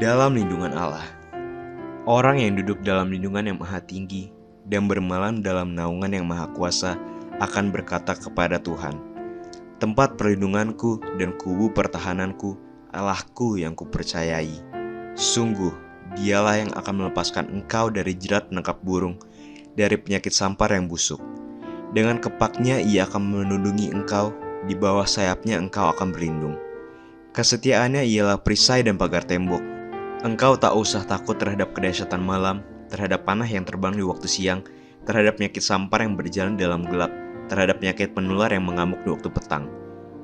dalam lindungan Allah. Orang yang duduk dalam lindungan yang maha tinggi dan bermalam dalam naungan yang maha kuasa akan berkata kepada Tuhan, tempat perlindunganku dan kubu pertahananku, Allahku yang kupercayai. Sungguh, dialah yang akan melepaskan engkau dari jerat penangkap burung, dari penyakit sampar yang busuk. Dengan kepaknya ia akan melindungi engkau, di bawah sayapnya engkau akan berlindung. Kesetiaannya ialah perisai dan pagar tembok. Engkau tak usah takut terhadap kedahsyatan malam, terhadap panah yang terbang di waktu siang, terhadap penyakit sampar yang berjalan dalam gelap, terhadap penyakit penular yang mengamuk di waktu petang.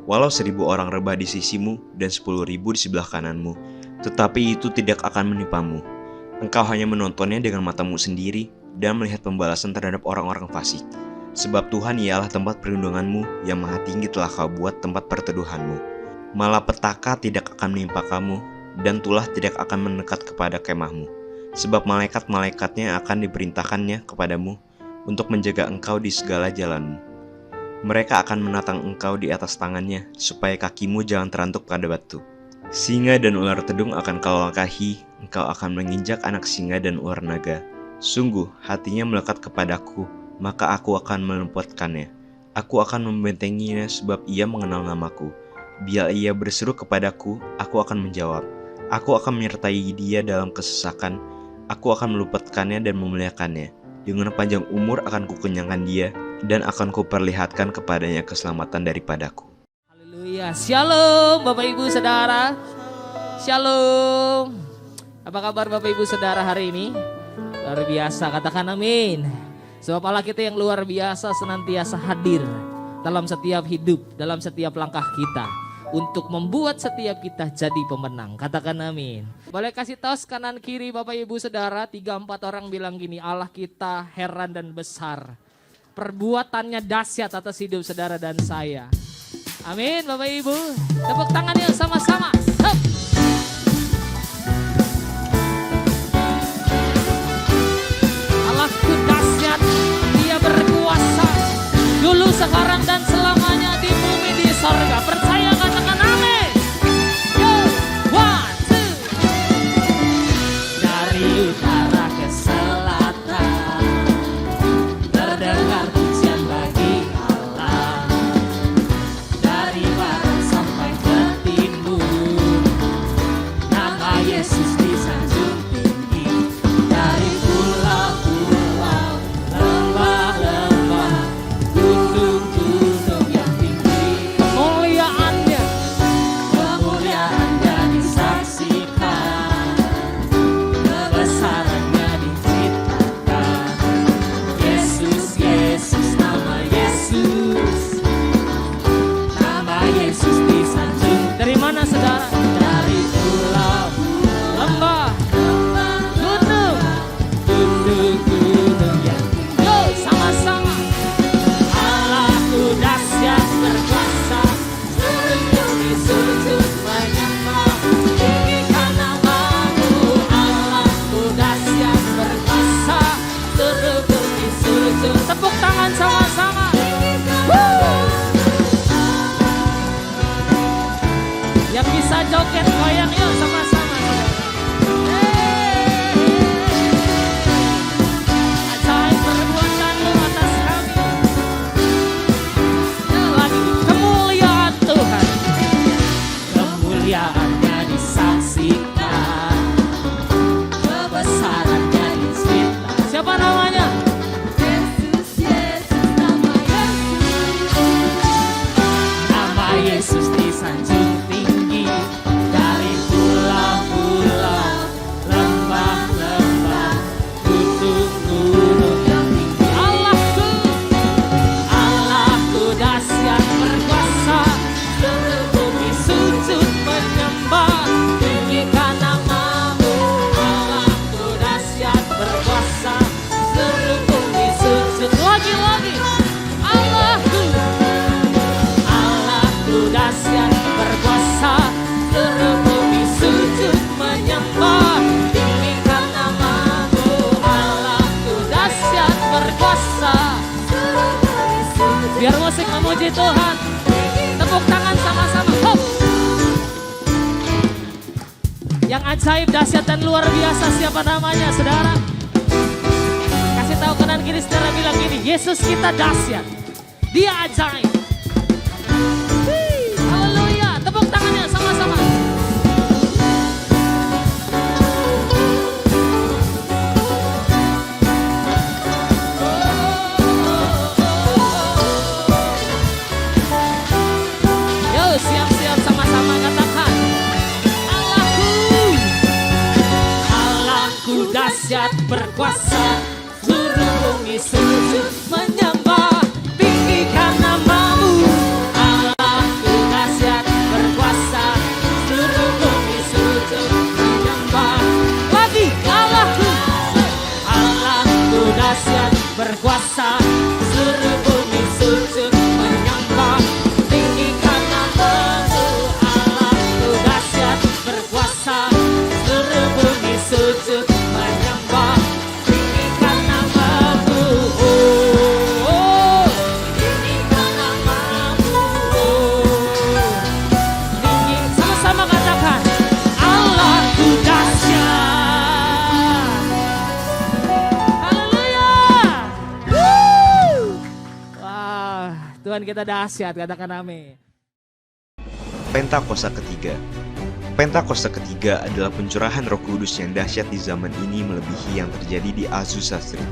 Walau 1.000 orang rebah di sisimu dan 10.000 di sebelah kananmu, tetapi itu tidak akan menimpamu. Engkau hanya menontonnya dengan matamu sendiri dan melihat pembalasan terhadap orang-orang fasik. Sebab Tuhan ialah tempat perlindunganmu, yang maha tinggi telah kau buat tempat perteduhanmu. Malapetaka tidak akan menimpa kamu, dan tulah tidak akan mendekat kepada kemahmu. Sebab malaikat-malaikatnya akan diperintahkannya kepadamu untuk menjaga engkau di segala jalanmu. Mereka akan menatang engkau di atas tangannya, supaya kakimu jangan terantuk pada batu. Singa dan ular tedung akan kau langkahi, engkau akan menginjak anak singa dan ular naga. Sungguh, hatinya melekat kepadaku, maka aku akan meluputkannya. Aku akan membentenginya sebab ia mengenal namaku. Bila ia berseru kepadaku, aku akan menjawab. Aku akan menyertai dia dalam kesesakan. Aku akan meluputkannya dan memuliakannya. Dengan panjang umur akan kukenyangkan dia, dan akan kuperlihatkan kepadanya keselamatan daripadaku. Haleluya. Shalom Bapak Ibu Saudara. Shalom. Apa kabar Bapak Ibu Saudara hari ini? Luar biasa, katakan amin. Sebab Allah kita yang luar biasa senantiasa hadir dalam setiap hidup, dalam setiap langkah kita, untuk membuat setiap kita jadi pemenang. Katakan amin. Boleh kasih tahu kanan kiri Bapak Ibu Saudara, 3-4 orang bilang gini, Allah kita heran dan besar. Perbuatannya dahsyat atas hidup saudara dan saya. Amin Bapak Ibu. Tepuk tangan yuk sama-sama. Hup. Allahku dahsyat, Dia berkuasa. Dulu, sekarang dan selamanya di bumi di sorga. Percaya katakan amin. Yo, 1, 2. Dari utara ke selatan terdengar pujian bagi Allah. Dari barat sampai ke timur, nama Yesus disanjung tinggi. Dari pulau-pulau, lembah-lembah, gunung-gunung yang tinggi, kemuliaannya disaksikan, kebesarannya diceritakan. Yesus, Yesus, nama Yesus disanjung. Dari mana saudara? Dari pulau, lembah, gunung yang tinggi. Yo, sama-sama. Allahku dahsyat berkuasa, seluruh bumi sujud menyembah, tinggikan namamu. Allahku dahsyat berkuasa, seluruh bumi sujud. Tepuk tangan sama-sama. Yang bisa joget goyang yuk sama-sama. Ajaib perbuatanmu atas kami. Lagi kemuliaan Tuhan, kemuliaannya disaksikan, kebesarannya diceritakan. Siapa namanya? Yesus, Yesus, nama Yesus. Nama Yesus disanjung tinggi. Dari pulau-pulau, lembah-lembah, gunung-gunung yang tinggi. Allahku dahsyat berkuasa, seluruh bumi sujud menyembah, tinggikan namamu. Allahku dahsyat berkuasa, seluruh bumi sujud. Lagi-lagi. Allahku dahsyat berkuasa, seluruh bumi sujud menyembah, tinggikan namamu. Allahku dahsyat berkuasa, seluruh bumi sujud. Biar musik memuji Tuhan. Tepuk tangan sama-sama. Hop. Yang ajaib, dahsyat dan luar biasa. Siapa namanya saudara? Kasih tahu kanan kiri saudara, bilang gini, Yesus kita dahsyat, Dia ajaib. Haleluya, tepuk tangannya sama-sama. Yo, siap-siap sama-sama katakan, Allahku dahsyat berkuasa, seluruh bumi sujud menyembah, tinggikan namamu. Allahku dahsyat berkuasa, seluruh bumi sujud menyembah. Lagi, Allahku dahsyat berkuasa, seluruh bumi sujud menyembah, tinggikan namamu. Allahku dahsyat berkuasa, seluruh bumi sujud menyembah, tinggikan namamu. Tinggikan namamu. Sama-sama katakan, Allahku dahsyat. Haleluya. Wah, Tuhan kita dahsyat, katakan amin. Pentakosta ketiga. Pentakosta ketiga adalah pencurahan Roh Kudus yang dahsyat di zaman ini melebihi yang terjadi di Azusa Street.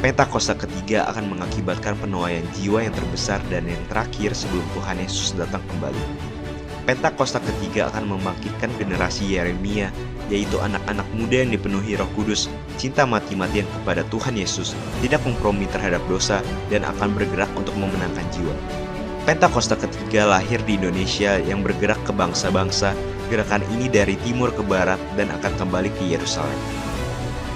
Pentakosta ketiga akan mengakibatkan penuaian jiwa yang terbesar dan yang terakhir sebelum Tuhan Yesus datang kembali. Pentakosta ketiga akan membangkitkan generasi Yeremia, yaitu anak-anak muda yang dipenuhi Roh Kudus, cinta mati-matian kepada Tuhan Yesus, tidak kompromi terhadap dosa, dan akan bergerak untuk memenangkan jiwa. Pentakosta ketiga lahir di Indonesia yang bergerak ke bangsa-bangsa. Gerakan ini dari timur ke barat dan akan kembali ke Yerusalem.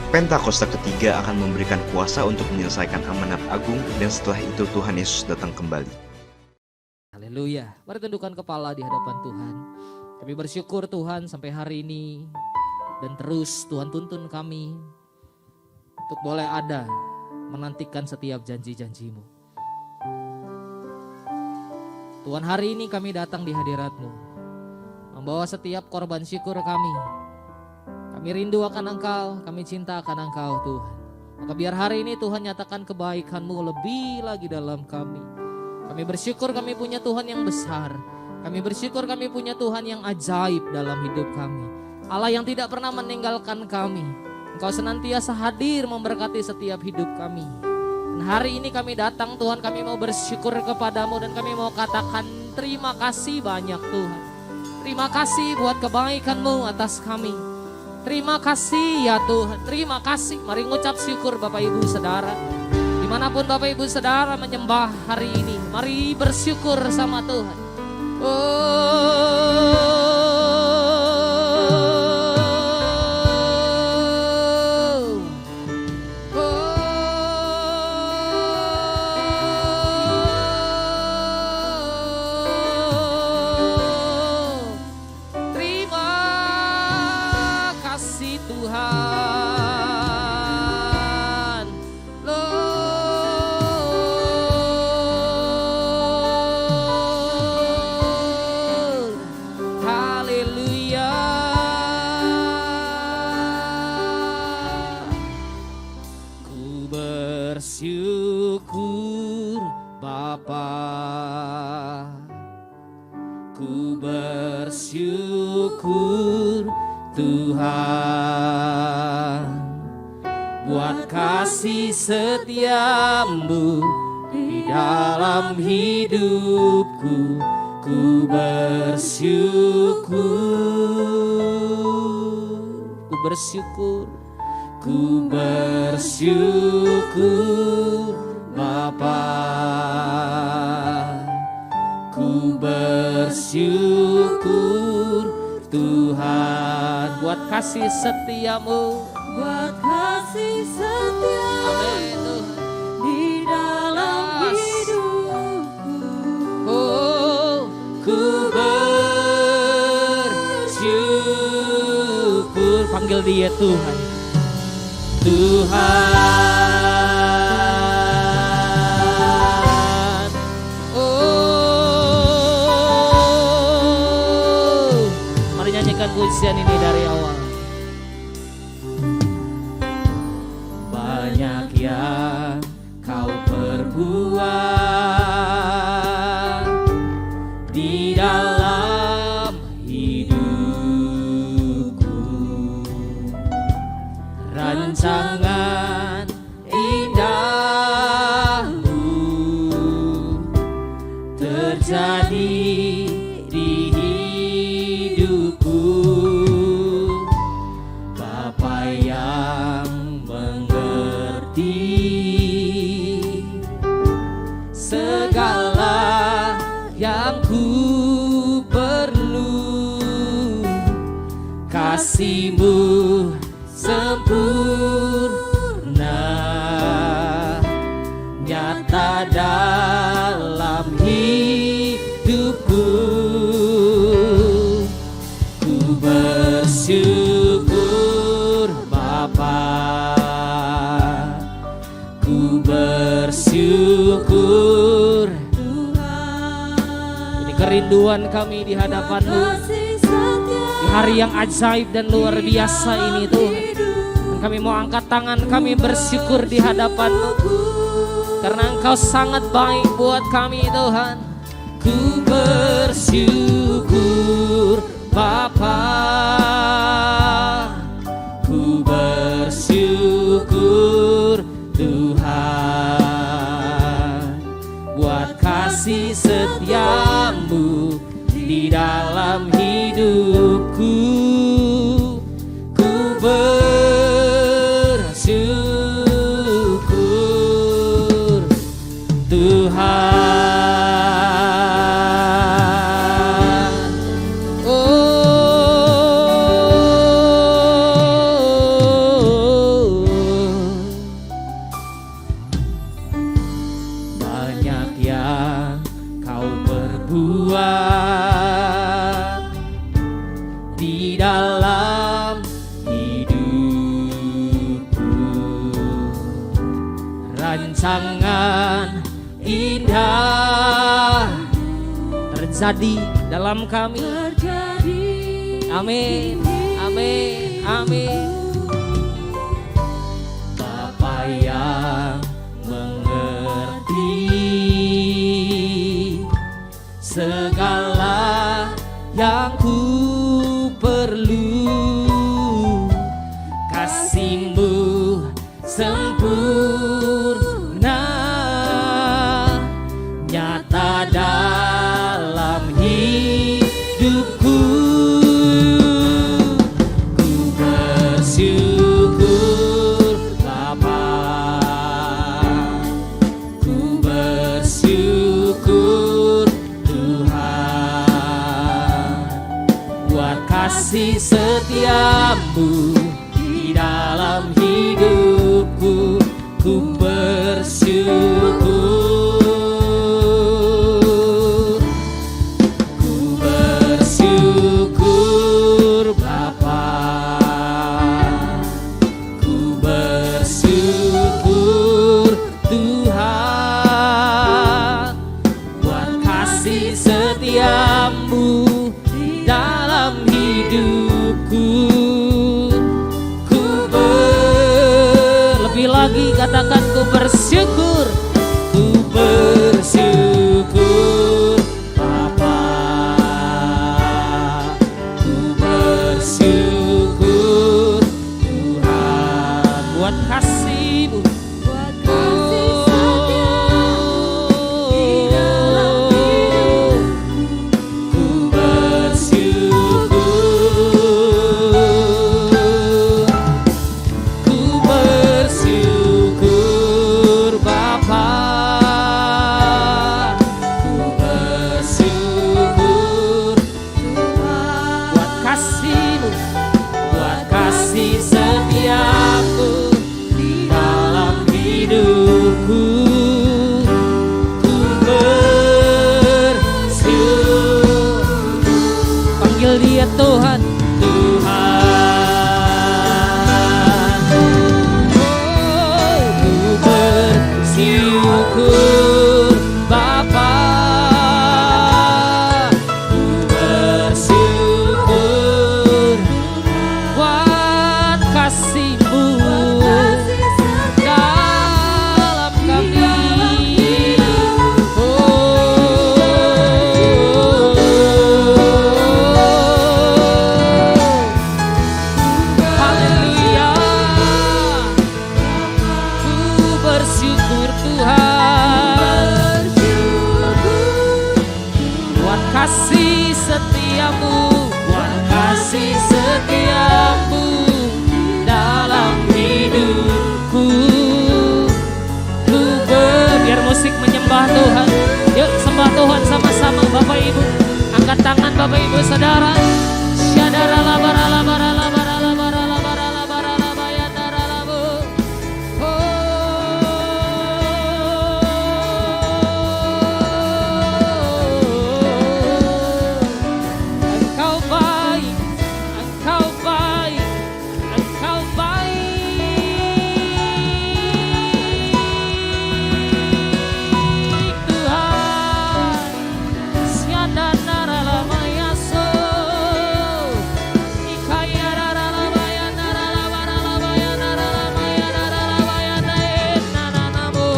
Pentakosta ketiga akan memberikan kuasa untuk menyelesaikan amanat agung, dan setelah itu Tuhan Yesus datang kembali. Haleluya. Mari tundukkan kepala di hadapan Tuhan. Kami bersyukur Tuhan sampai hari ini, dan terus Tuhan tuntun kami untuk boleh ada menantikan setiap janji-janji-Mu. Tuhan, hari ini kami datang di hadirat-Mu, membawa setiap korban syukur kami. Kami rindu akan Engkau, kami cinta akan Engkau Tuhan. Maka biar hari ini Tuhan nyatakan kebaikan-Mu lebih lagi dalam kami. Kami bersyukur kami punya Tuhan yang besar. Kami bersyukur kami punya Tuhan yang ajaib dalam hidup kami. Allah yang tidak pernah meninggalkan kami. Engkau senantiasa hadir memberkati setiap hidup kami. Dan hari ini kami datang Tuhan, kami mau bersyukur kepadamu dan kami mau katakan terima kasih banyak Tuhan. Terima kasih buat kebaikan-Mu atas kami. Terima kasih ya Tuhan, terima kasih. Mari ngucap syukur Bapak Ibu Saudara. Dimanapun Bapak Ibu Saudara menyembah hari ini, mari bersyukur sama Tuhan. Bersyukur Bapa, ku bersyukur Tuhan, buat kasih setia-Mu di dalam hidupku. Ku bersyukur, ku bersyukur. Ku bersyukur Bapa, ku bersyukur Tuhan, buat kasih setia-Mu, buat kasih setia-Mu di dalam hidupku. Oh, ku bersyukur. Panggil Dia Tuhan. Tuhan, oh, mari nyanyikan pujian. pujian ini dari awal. Banyak yang kau perbuat di dalam hidupku, rancangan indahmu terjadi di hidupku. Bapa yang mengerti segala yang ku perlu, kasih-Mu sempurna nyata dalam hidupku. Ku bersyukur Bapa, ku bersyukur Tuhan. Ini kerinduan kami di hadapan-Mu di hari yang ajaib dan luar biasa ini Tuhan. Dan kami mau angkat tangan kami bersyukur di hadapan-Mu karena Engkau sangat baik buat kami Tuhan. Ku bersyukur Bapa, ku bersyukur Tuhan buat kasih setia-Mu di dalam hidupku. Ku bersyukur Tuhan. Banyak yang kau perbuat di dalam hidupku, rancangan indah terjadi dalam kami. Amin, amin, amin. Bapa yang mengerti segala yang ku perlu, kasih-Mu sempurna nyata dalam hidupku. Ku bersyukur Bapa, ku bersyukur Tuhan buat kasih setia-Mu di dalam hidupku. Ku bersyukur, ku bersyukur Bapa, ku bersyukur Tuhan buat kasih setia-Mu di dalam hidupku. Lebih lagi katakan ku bersyukur, ku bersyukur Bapa, ku bersyukur Tuhan buat kasih-Mu, buat kasih setia-Mu di dalam hidupku. Ku kasih setiamu, buat kasih setiamu dalam hidupku. Biar musik menyembah Tuhan. Yuk sembah Tuhan sama-sama Bapak Ibu. Angkat tangan Bapak Ibu Saudara. Syadara labara labara labara labara labara labara labaya dara labu. Engkau baik, Engkau baik, Engkau baik Tuhan. Siada nara lamaya so. Ikaya nara lamaya nara labara labaya nara lamaya nara labaya nae nana namu.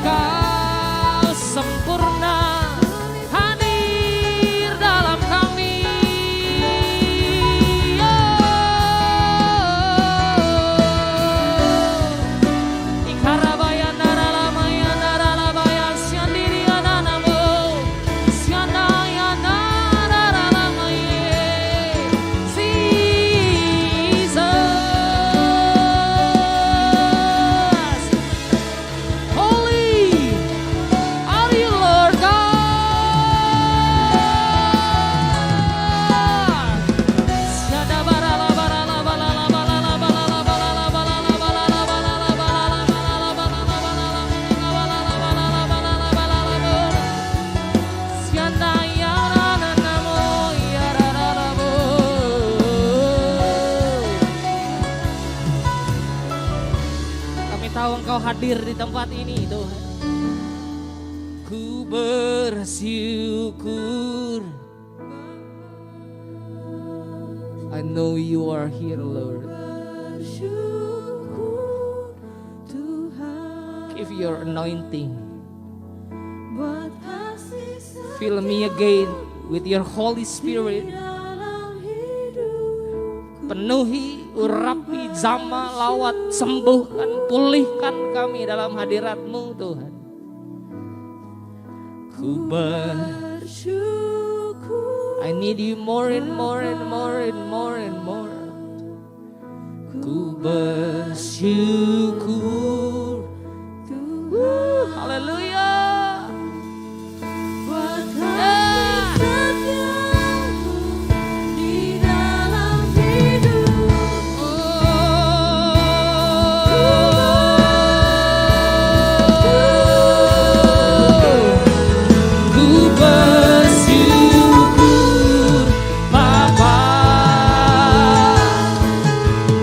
Kau sempurna hadir dalam kami. Ikarabaya nara lamaya nara labaya siandiri ananamu. Siandaya nara lamaya. Jesus. Holy are you, Lord God. Siada barala barala barala barala barala barala barala barala barala barala barala barala. Sianda ya namo ya rarabo. Kami tahu Engkau hadir di tempat ini Tuhan. Ku bersyukur. I know you are here, Lord. Bersyukur Tuhan Give your anointing. buat kasih Fill me again with your Holy Spirit. dalam hidupku. Penuhi, urapi, jama, lawat, sembuhkan, pulihkan kami dalam hadirat-Mu Tuhan. Ku Bersyukur I need you more and more and more and more and more. Ku bersyukur. Tuhan Haleluya. buat kasih setiamu di dalam hidupku. Ku bersyukur Bapa.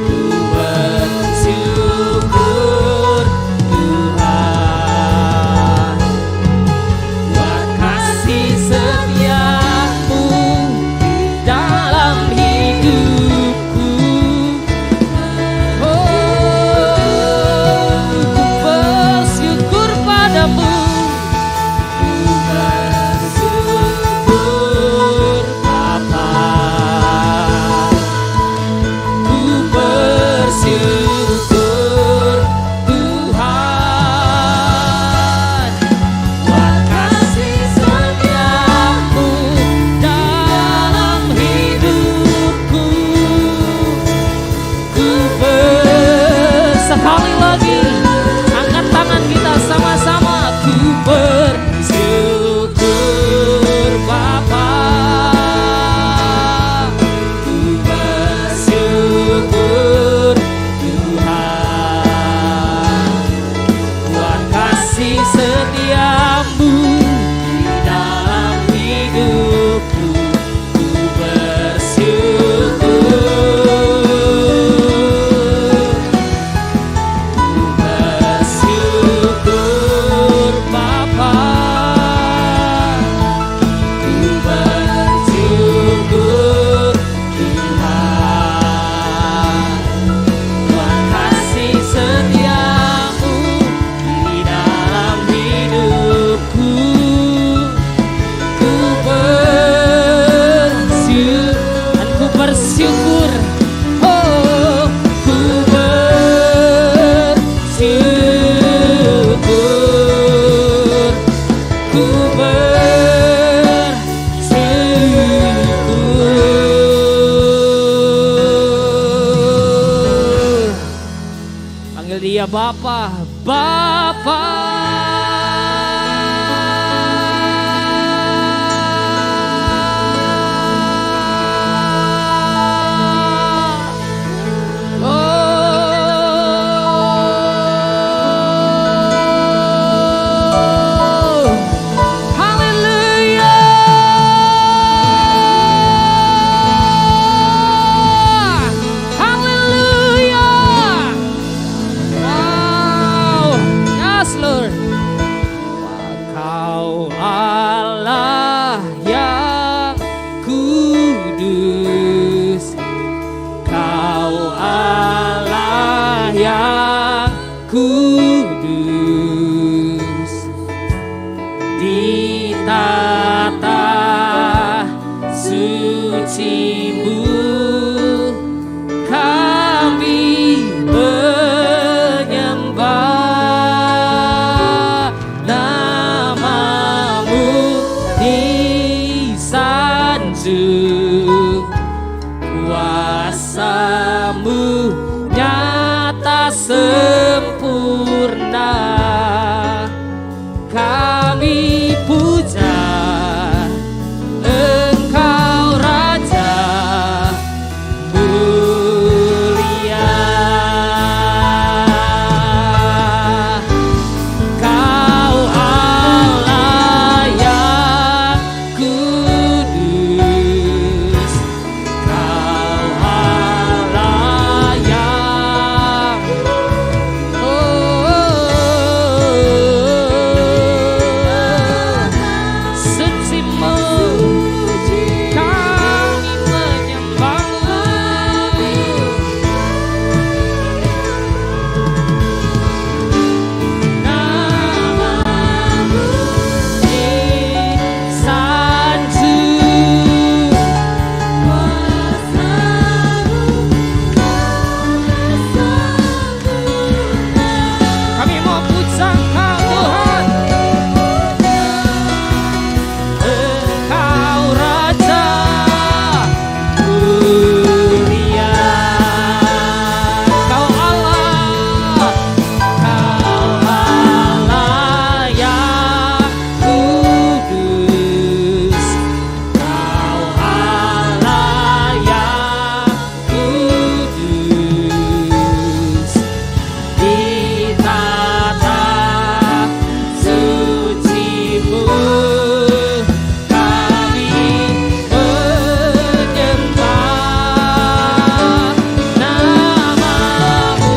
Ku bersyukur Bapa, Bapa. Kudus di tata suci-Mu kami menyembah nama-Mu disanjung, kuasa-Mu nyata sempurna, kami puja Engkau Raja mulia. Kau Allah yang kudus, Kau Allah yang suci-Mu, kami menyembah-Mu. Nama-Mu disanjung, kami mau puja Engkau Tuhan. Engkau Raja mulia, Kau Allah yang kudus, Kau Allah yang kudus di tata suci-Mu kami menyembah nama-Mu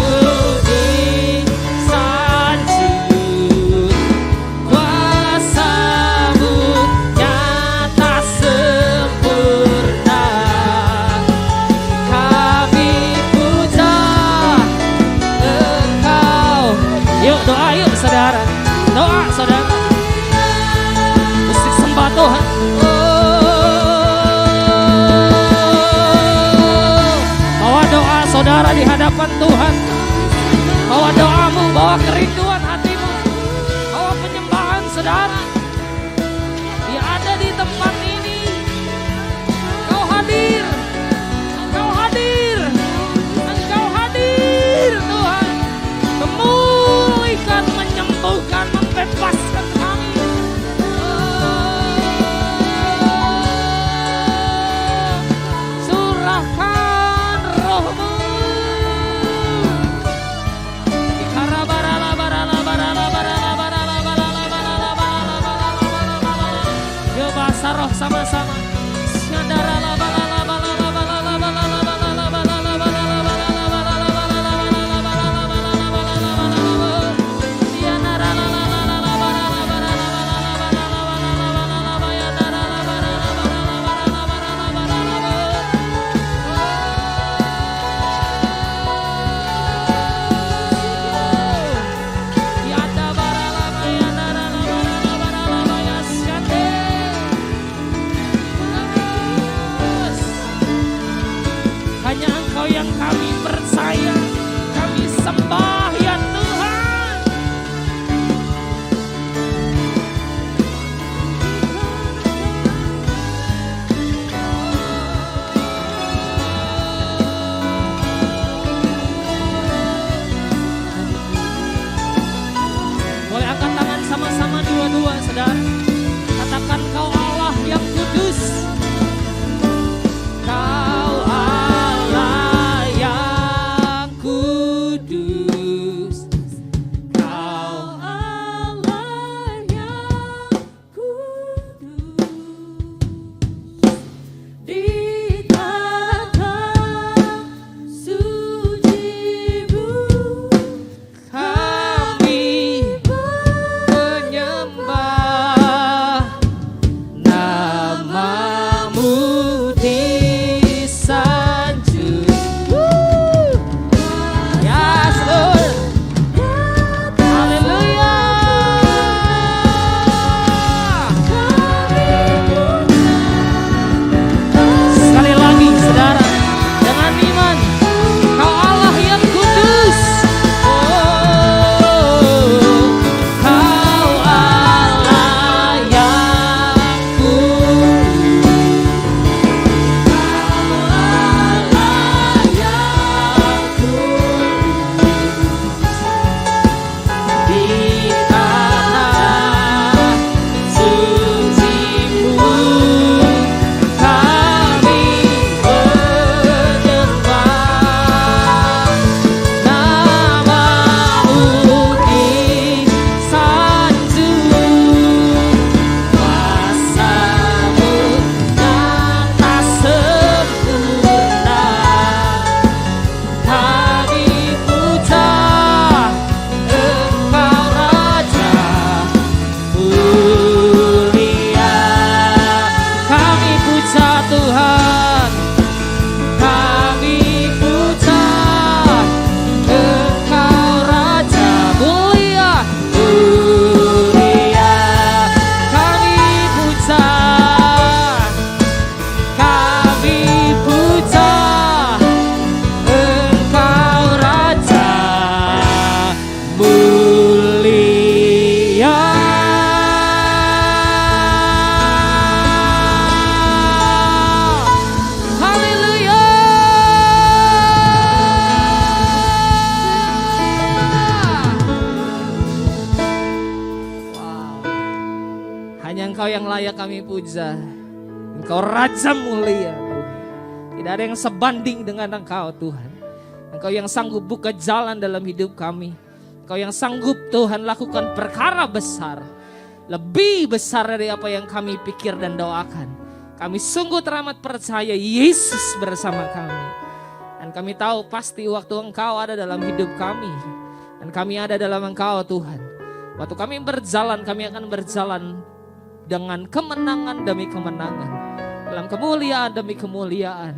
disanjung, kuasa-Mu nyata sempurna, kami puja Engkau. Yuk doa yuk saudara, doa saudara, musik sembah Tuhan. Bawa doa saudara di hadapan Tuhan, bawa doamu, bawa kerinduan hatimu, bawa penyembahan saudara. Dia ada di tempat ini. Engkau hadir, Engkau hadir, Engkau hadir Tuhan, memulihkan, menyembuhkan, membebaskan kami. Curahkan roh-Mu. Yuk bahasa roh sama-sama. Engkau yang layak kami puja. Engkau Raja mulia Tuhan. Tidak ada yang sebanding dengan Engkau Tuhan. Engkau yang sanggup buka jalan dalam hidup kami. Engkau yang sanggup Tuhan lakukan perkara besar. Lebih besar dari apa yang kami pikir dan doakan. Kami sungguh teramat percaya Yesus bersama kami. Dan kami tahu pasti waktu Engkau ada dalam hidup kami. Dan kami ada dalam Engkau Tuhan. Waktu kami berjalan, kami akan berjalan dengan kemenangan demi kemenangan. Dalam kemuliaan demi kemuliaan.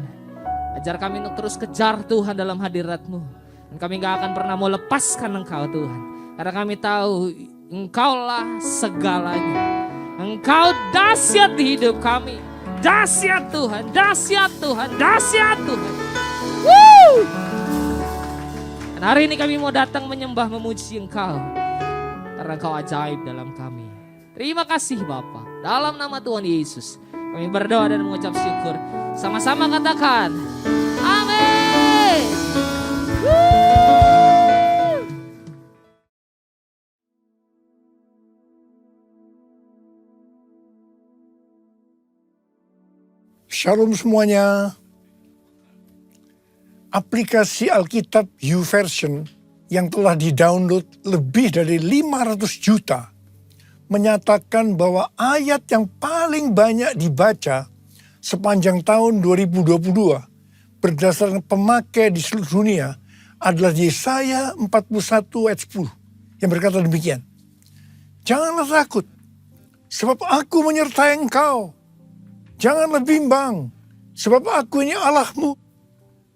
Ajar kami untuk terus kejar Tuhan dalam hadirat-Mu. Dan kami gak akan pernah mau lepaskan Engkau Tuhan. Karena kami tahu Engkaulah segalanya. Engkau dahsyat di hidup kami. Dahsyat Tuhan, dahsyat Tuhan, dahsyat Tuhan. Woo! Dan hari ini kami mau datang menyembah memuji Engkau. Karena Engkau ajaib dalam kami. Terima kasih Bapa. Dalam nama Tuhan Yesus kami berdoa dan mengucap syukur. Sama-sama katakan amin. Shalom semuanya. Aplikasi Alkitab YouVersion yang telah di-download lebih dari 500 juta menyatakan bahwa ayat yang paling banyak dibaca sepanjang tahun 2022 berdasarkan pemakai di seluruh dunia adalah Yesaya 41 ayat 10 yang berkata demikian. Janganlah takut, sebab aku menyertai engkau. Janganlah bimbang, sebab aku ini Allahmu.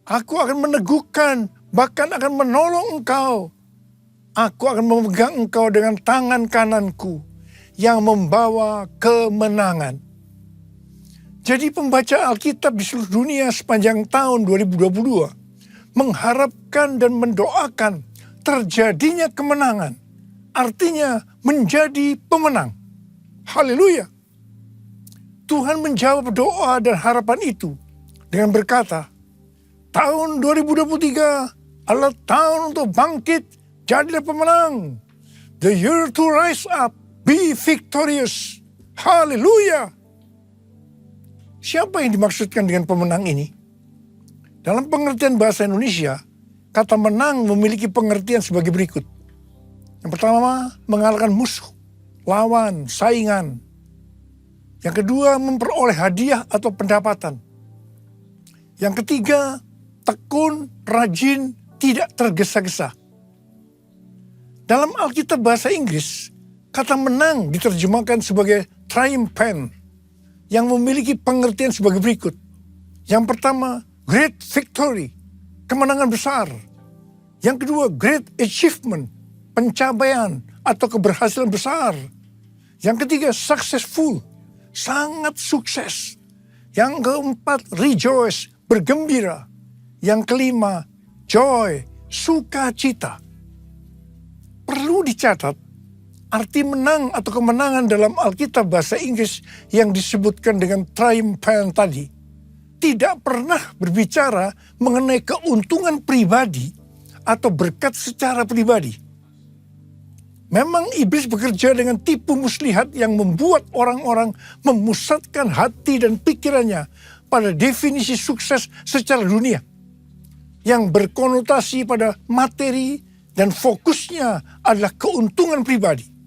Aku akan meneguhkan, bahkan akan menolong engkau. Aku akan memegang engkau dengan tangan kananku yang membawa kemenangan. Jadi pembaca Alkitab di seluruh dunia sepanjang tahun 2022 mengharapkan dan mendoakan terjadinya kemenangan. Artinya menjadi pemenang. Haleluya. Tuhan menjawab doa dan harapan itu dengan berkata, tahun 2023 adalah tahun untuk bangkit, jadilah pemenang. The year to rise up, be victorious. Haleluya. Siapa yang dimaksudkan dengan pemenang ini? Dalam pengertian bahasa Indonesia, kata menang memiliki pengertian sebagai berikut. Yang pertama, mengalahkan musuh, lawan, saingan. Yang kedua, memperoleh hadiah atau pendapatan. Yang ketiga, tekun, rajin, tidak tergesa-gesa. Dalam Alkitab bahasa Inggris, kata menang diterjemahkan sebagai triumphant, yang memiliki pengertian sebagai berikut. Yang pertama, great victory, kemenangan besar. Yang kedua, great achievement, pencapaian atau keberhasilan besar. Yang ketiga, successful, sangat sukses. Yang keempat, rejoice, bergembira. Yang kelima, joy, sukacita. Perlu dicatat, arti menang atau kemenangan dalam Alkitab bahasa Inggris yang disebutkan dengan triumphant tadi tidak pernah berbicara mengenai keuntungan pribadi atau berkat secara pribadi. Memang iblis bekerja dengan tipu muslihat yang membuat orang-orang memusatkan hati dan pikirannya pada definisi sukses secara dunia yang berkonotasi pada materi dan fokusnya adalah keuntungan pribadi.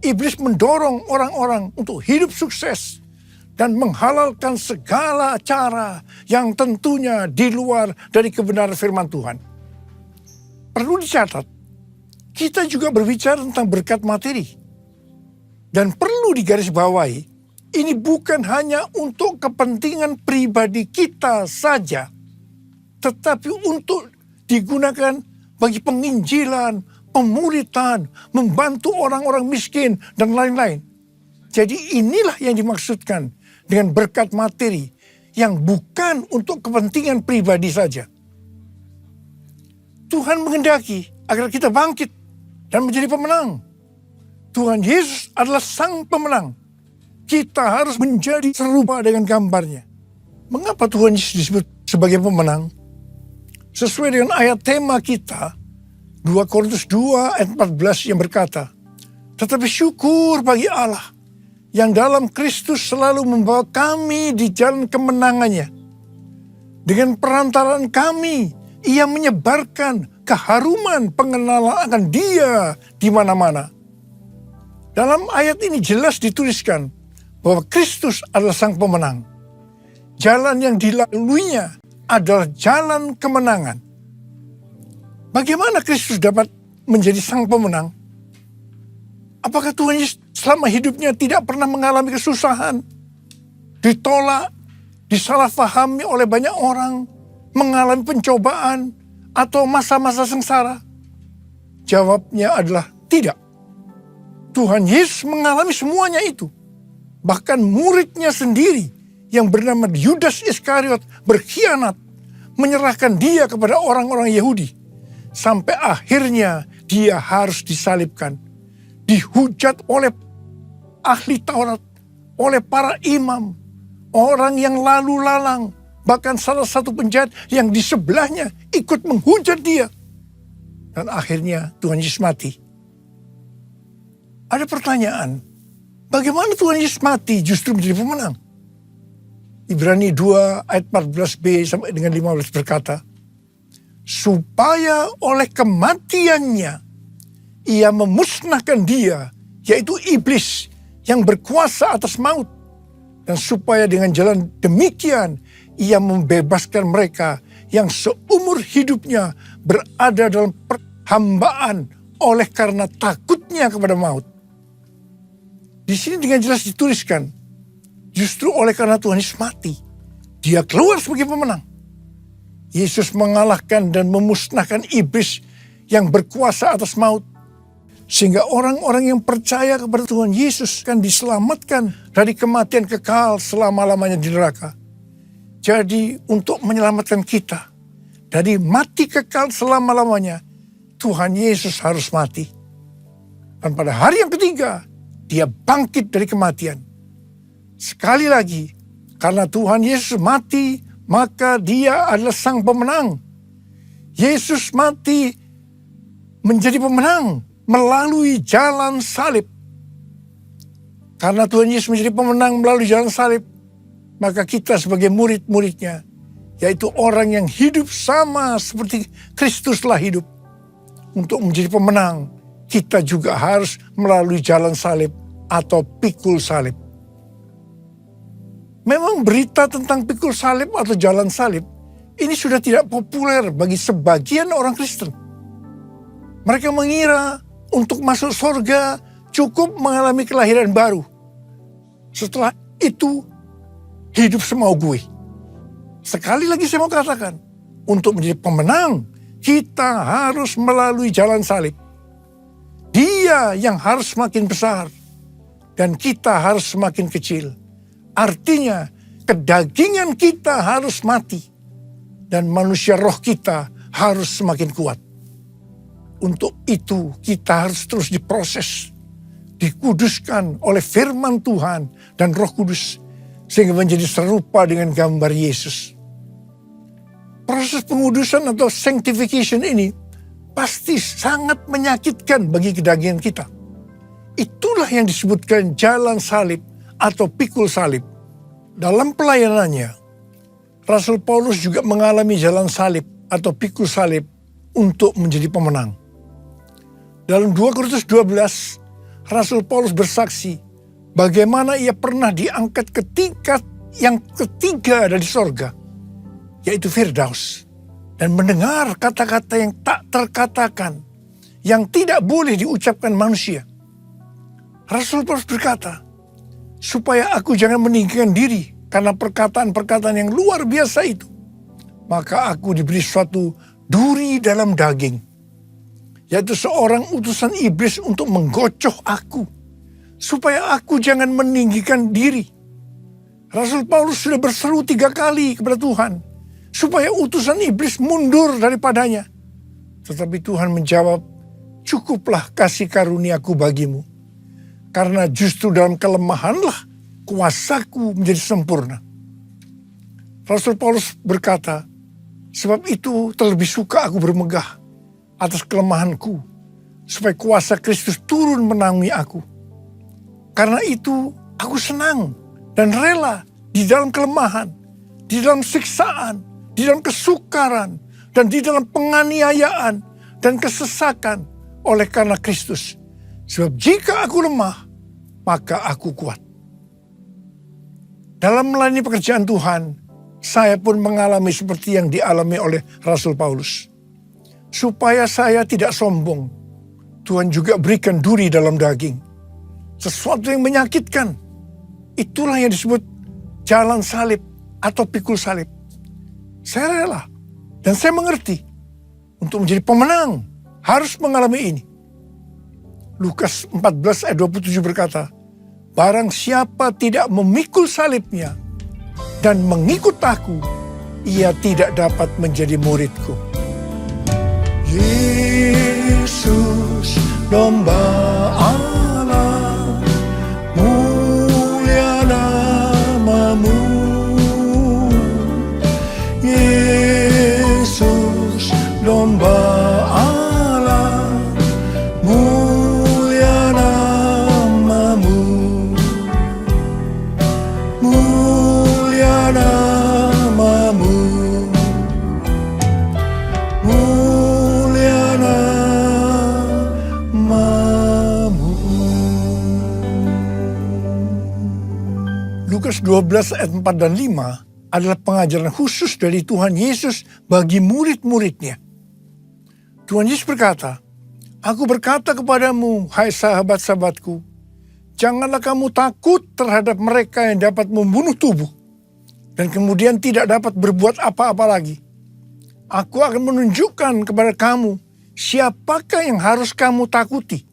Iblis mendorong orang-orang untuk hidup sukses dan menghalalkan segala cara yang tentunya di luar dari kebenaran firman Tuhan. Perlu dicatat, kita juga berbicara tentang berkat materi. Dan perlu digarisbawahi, ini bukan hanya untuk kepentingan pribadi kita saja, tetapi untuk digunakan bagi penginjilan, pemuritan, membantu orang-orang miskin, dan lain-lain. Jadi inilah yang dimaksudkan dengan berkat materi yang bukan untuk kepentingan pribadi saja. Tuhan menghendaki agar kita bangkit dan menjadi pemenang. Tuhan Yesus adalah sang pemenang. Kita harus menjadi serupa dengan gambarnya. Mengapa Tuhan Yesus disebut sebagai pemenang? Sesuai dengan ayat tema kita, 2 Korintus 2 ayat 14 yang berkata, tetapi syukur bagi Allah yang dalam Kristus selalu membawa kami di jalan kemenangannya. Dengan perantaraan kami, Ia menyebarkan keharuman pengenalan akan Dia di mana-mana. Dalam ayat ini jelas dituliskan bahwa Kristus adalah sang pemenang. Jalan yang dilaluinya adalah jalan kemenangan. Bagaimana Kristus dapat menjadi sang pemenang? Apakah Tuhan Yesus selama hidupnya tidak pernah mengalami kesusahan, ditolak, disalahfahami oleh banyak orang, mengalami pencobaan, atau masa-masa sengsara? Jawabnya adalah tidak. Tuhan Yesus mengalami semuanya itu. Bahkan muridnya sendiri yang bernama Yudas Iskariot berkhianat, menyerahkan dia kepada orang-orang Yahudi. Sampai akhirnya dia harus disalibkan. Dihujat oleh ahli Taurat, oleh para imam, orang yang lalu lalang. Bahkan salah satu penjahat yang di sebelahnya ikut menghujat dia. Dan akhirnya Tuhan Yesus mati. Ada pertanyaan, bagaimana Tuhan Yesus mati justru menjadi pemenang? Ibrani 2 ayat 14b sampai dengan 15 berkata, supaya oleh kematiannya Ia memusnahkan dia, yaitu iblis yang berkuasa atas maut. Dan supaya dengan jalan demikian Ia membebaskan mereka yang seumur hidupnya berada dalam perhambaan oleh karena takutnya kepada maut. Di sini dengan jelas dituliskan, justru oleh karena Tuhan Yesus mati, Dia keluar sebagai pemenang. Yesus mengalahkan dan memusnahkan iblis yang berkuasa atas maut. Sehingga orang-orang yang percaya kepada Tuhan Yesus akan diselamatkan dari kematian kekal selama-lamanya di neraka. Jadi untuk menyelamatkan kita dari mati kekal selama-lamanya, Tuhan Yesus harus mati. Dan pada hari yang ketiga, Dia bangkit dari kematian. Sekali lagi, karena Tuhan Yesus mati, maka Dia adalah sang pemenang. Yesus mati menjadi pemenang melalui jalan salib. Karena Tuhan Yesus menjadi pemenang melalui jalan salib, maka kita sebagai murid-muridnya, yaitu orang yang hidup sama seperti Kristus telah hidup, untuk menjadi pemenang, kita juga harus melalui jalan salib atau pikul salib. Memang berita tentang pikul salib atau jalan salib ini sudah tidak populer bagi sebagian orang Kristen. Mereka mengira untuk masuk surga cukup mengalami kelahiran baru. Setelah itu hidup semau gue. Sekali lagi saya mau katakan, untuk menjadi pemenang kita harus melalui jalan salib. Dia yang harus semakin besar dan kita harus semakin kecil. Artinya kedagingan kita harus mati dan manusia roh kita harus semakin kuat. Untuk itu kita harus terus diproses, dikuduskan oleh firman Tuhan dan Roh Kudus sehingga menjadi serupa dengan gambar Yesus. Proses pengudusan atau sanctification ini pasti sangat menyakitkan bagi kedagingan kita. Itulah yang disebutkan jalan salib atau pikul salib. Dalam pelayanannya, Rasul Paulus juga mengalami jalan salib atau pikul salib untuk menjadi pemenang. Dalam 2 Korintus 12, Rasul Paulus bersaksi bagaimana ia pernah diangkat ke tingkat yang ketiga dari sorga, yaitu Firdaus, dan mendengar kata-kata yang tak terkatakan, yang tidak boleh diucapkan manusia. Rasul Paulus berkata, supaya aku jangan meninggikan diri karena perkataan-perkataan yang luar biasa itu, maka aku diberi suatu duri dalam daging, yaitu seorang utusan iblis untuk menggocoh aku, supaya aku jangan meninggikan diri. Rasul Paulus sudah berseru 3 kali kepada Tuhan, supaya utusan iblis mundur daripadanya. Tetapi Tuhan menjawab, cukuplah kasih karuniaku bagimu, karena justru dalam kelemahanlah kuasaku menjadi sempurna. Rasul Paulus berkata, sebab itu terlebih suka aku bermegah atas kelemahanku, supaya kuasa Kristus turun menaungi aku. Karena itu Aku senang dan rela di dalam kelemahan, di dalam siksaan, di dalam kesukaran, dan di dalam penganiayaan dan kesesakan oleh karena Kristus. Sebab jika aku lemah, maka aku kuat. Dalam melayani pekerjaan Tuhan, saya pun mengalami seperti yang dialami oleh Rasul Paulus. Supaya saya tidak sombong, Tuhan juga berikan duri dalam daging. Sesuatu yang menyakitkan. Itulah yang disebut jalan salib atau pikul salib. Saya rela dan saya mengerti untuk menjadi pemenang harus mengalami ini. Lukas 14 ayat 27 berkata, barang siapa tidak memikul salibnya dan mengikut aku, ia tidak dapat menjadi muridku. Yesus, domba Allah, mulia namamu. Yesus, domba Allah, mulia namamu. Mulia namamu. Mulia namamu. Lukas 12 ayat 4 dan 5 adalah pengajaran khusus dari Tuhan Yesus bagi murid-muridnya. Tuhan Yesus berkata, aku berkata kepadamu, hai sahabat-sahabatku, janganlah kamu takut terhadap mereka yang dapat membunuh tubuh dan kemudian tidak dapat berbuat apa-apa lagi. Aku akan menunjukkan kepada kamu siapakah yang harus kamu takuti.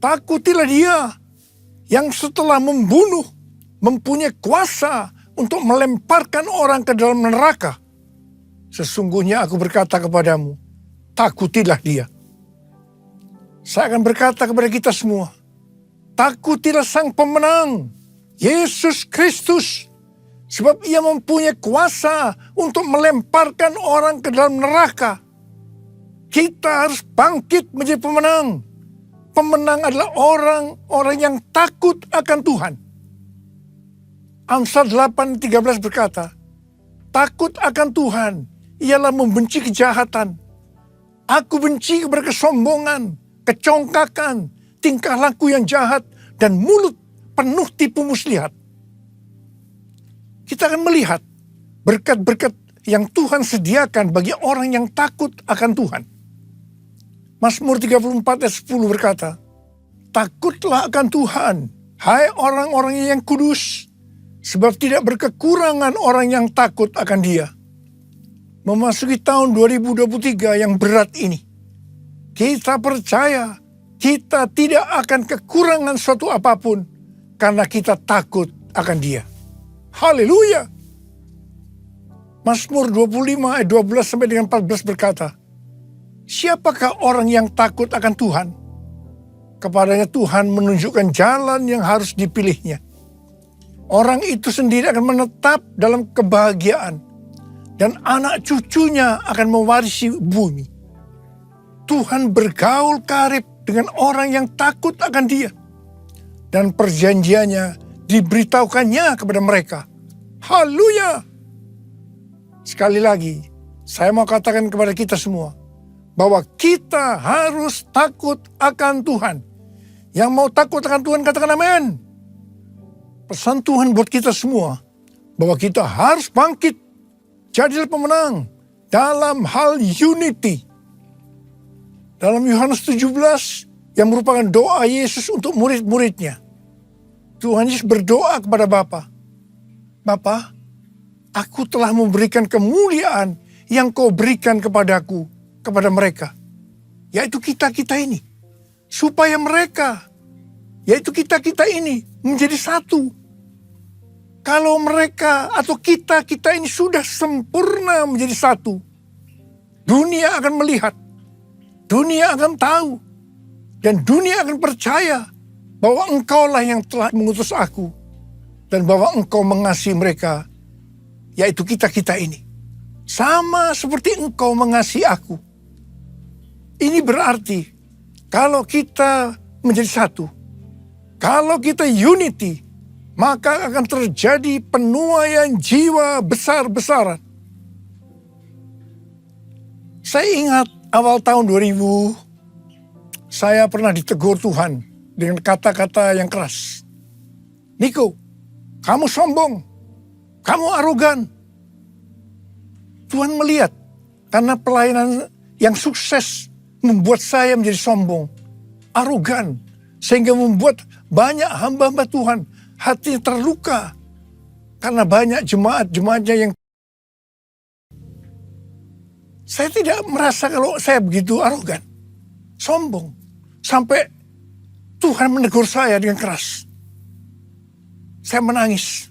Takutilah dia yang setelah membunuh mempunyai kuasa untuk melemparkan orang ke dalam neraka. Sesungguhnya aku berkata kepadamu, takutilah dia. Saya akan berkata kepada kita semua, takutilah sang pemenang, Yesus Kristus. Sebab ia mempunyai kuasa untuk melemparkan orang ke dalam neraka. Kita harus bangkit menjadi pemenang. Pemenang adalah orang-orang yang takut akan Tuhan. Amsal 8:13 berkata, takut akan Tuhan ialah membenci kejahatan. Aku benci kepada kesombongan, kecongkakan, tingkah laku yang jahat, dan mulut penuh tipu muslihat. Kita akan melihat berkat-berkat yang Tuhan sediakan bagi orang yang takut akan Tuhan. Mazmur 34 ayat 10 berkata, takutlah akan Tuhan, hai orang-orang yang kudus, sebab tidak berkekurangan orang yang takut akan Dia. Memasuki tahun 2023 yang berat ini, kita percaya kita tidak akan kekurangan suatu apapun karena kita takut akan Dia. Haleluya. Mazmur 25 ayat 12 sampai dengan 14 berkata, siapakah orang yang takut akan Tuhan? Kepadanya Tuhan menunjukkan jalan yang harus dipilihnya. Orang itu sendiri akan menetap dalam kebahagiaan, dan anak cucunya akan mewarisi bumi. Tuhan bergaul karib dengan orang yang takut akan Dia, dan perjanjiannya diberitahukannya kepada mereka. Haleluya! Sekali lagi, saya mau katakan kepada kita semua, bahwa kita harus takut akan Tuhan. Yang mau takut akan Tuhan, katakan amin. Pesan Tuhan buat kita semua, bahwa kita harus bangkit, jadilah pemenang dalam hal unity. Dalam Yohanes 17, yang merupakan doa Yesus untuk murid-muridnya, Tuhan Yesus berdoa kepada Bapa, Bapa, aku telah memberikan kemuliaan yang kau berikan kepadaku, kepada mereka, yaitu kita-kita ini, supaya mereka, yaitu kita-kita ini, menjadi satu. Kalau mereka atau kita-kita ini sudah sempurna menjadi satu, dunia akan melihat, dunia akan tahu, dan dunia akan percaya bahwa engkaulah yang telah mengutus aku, dan bahwa engkau mengasihi mereka, yaitu kita-kita ini. Sama seperti engkau mengasihi aku. Ini berarti kalau kita menjadi satu, kalau kita unity, maka akan terjadi penuaian jiwa besar-besaran. Saya ingat awal tahun 2000, saya pernah ditegur Tuhan dengan kata-kata yang keras. Niko, kamu sombong, kamu arogan. Tuhan melihat karena pelayanan yang sukses membuat saya menjadi sombong, arogan, sehingga membuat banyak hamba-hamba Tuhan hatinya terluka karena banyak jemaat-jemaatnya yang saya tidak merasa kalau saya begitu arogan, sombong, sampai Tuhan menegur saya dengan keras. Saya menangis,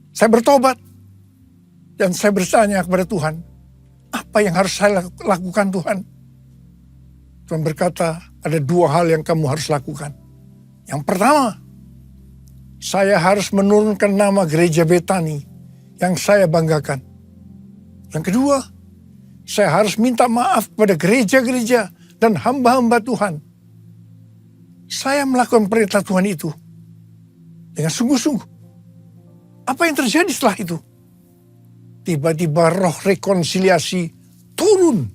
saya bertobat, dan saya bertanya kepada Tuhan, apa yang harus saya lakukan Tuhan? Tuhan berkata, ada 2 hal yang kamu harus lakukan. Yang pertama, saya harus menurunkan nama gereja Betani yang saya banggakan. Yang kedua, saya harus minta maaf kepada gereja-gereja dan hamba-hamba Tuhan. Saya melakukan perintah Tuhan itu dengan sungguh-sungguh. Apa yang terjadi setelah itu? Tiba-tiba roh rekonsiliasi turun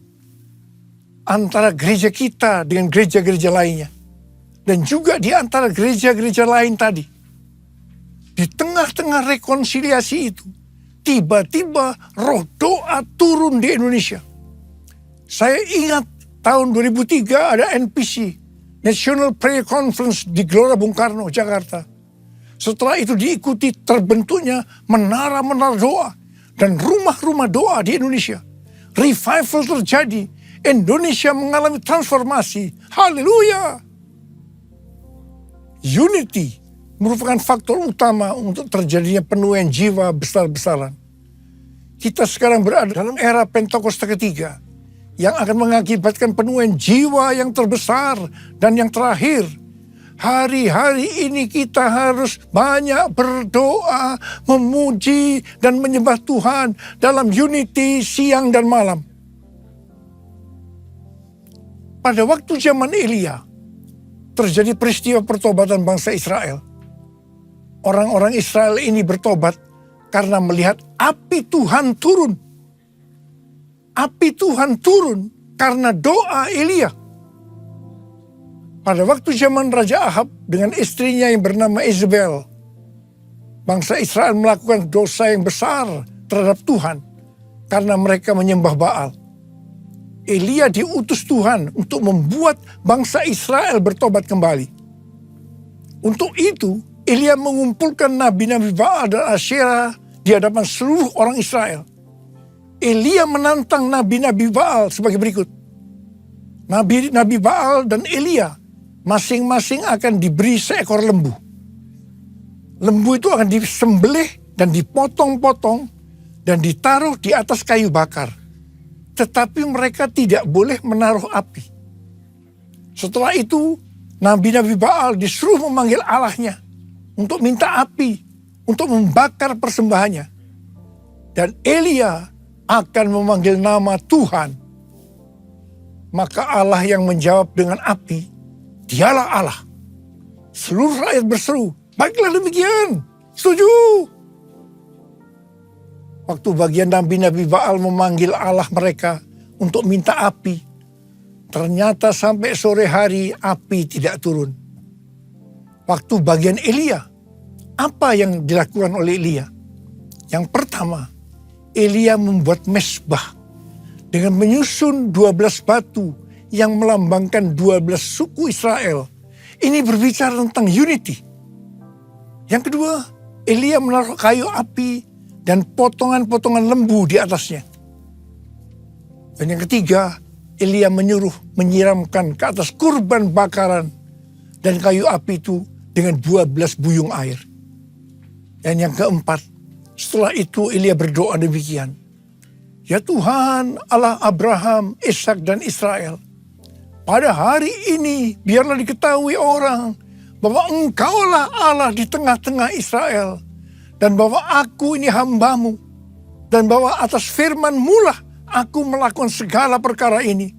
antara gereja kita dengan gereja-gereja lainnya. Dan juga di antara gereja-gereja lain tadi. Di tengah-tengah rekonsiliasi itu, tiba-tiba roh doa turun di Indonesia. Saya ingat tahun 2003 ada NPC, National Prayer Conference di Gelora Bung Karno, Jakarta. Setelah itu diikuti terbentuknya menara-menara doa dan rumah-rumah doa di Indonesia. Revival terjadi, Indonesia mengalami transformasi. Haleluya! Unity merupakan faktor utama untuk terjadinya penuaian jiwa besar-besaran. Kita sekarang berada dalam era Pentakosta ketiga yang akan mengakibatkan penuaian jiwa yang terbesar dan yang terakhir. Hari-hari ini kita harus banyak berdoa, memuji dan menyembah Tuhan dalam unity siang dan malam. Pada waktu zaman Elia, terjadi peristiwa pertobatan bangsa Israel. Orang-orang Israel ini bertobat karena melihat api Tuhan turun. Api Tuhan turun karena doa Elia. Pada waktu zaman Raja Ahab dengan istrinya yang bernama Isabel, bangsa Israel melakukan dosa yang besar terhadap Tuhan karena mereka menyembah Baal. Elia diutus Tuhan untuk membuat bangsa Israel bertobat kembali. Untuk itu, Elia mengumpulkan nabi-nabi Baal dan Asyera di hadapan seluruh orang Israel. Elia menantang nabi-nabi Baal sebagai berikut. Nabi-nabi Baal dan Elia masing-masing akan diberi seekor lembu. Lembu itu akan disembelih dan dipotong-potong dan ditaruh di atas kayu bakar. Tetapi mereka tidak boleh menaruh api. Setelah itu, nabi-nabi Baal disuruh memanggil Allahnya untuk minta api, untuk membakar persembahannya. Dan Elia akan memanggil nama Tuhan. Maka Allah yang menjawab dengan api, Dialah Allah. Seluruh rakyat berseru, baiklah demikian, setuju. Waktu bagian nabi-nabi Baal memanggil Allah mereka untuk minta api, ternyata sampai sore hari api tidak turun. Waktu bagian Elia, apa yang dilakukan oleh Elia? Yang pertama, Elia membuat mezbah dengan menyusun 12 batu yang melambangkan 12 suku Israel. Ini berbicara tentang unity. Yang kedua, Elia menaruh kayu api dan potongan-potongan lembu di atasnya. Dan yang ketiga, Elia menyuruh menyiramkan ke atas kurban bakaran dan kayu api itu dengan 12 buyung air. Dan yang keempat, setelah itu Elia berdoa demikian. Ya Tuhan, Allah Abraham, Ishak dan Israel, pada hari ini biarlah diketahui orang bahwa Engkaulah Allah di tengah-tengah Israel, dan bahwa aku ini hambamu, dan bahwa atas firman-Mu lah aku melakukan segala perkara ini.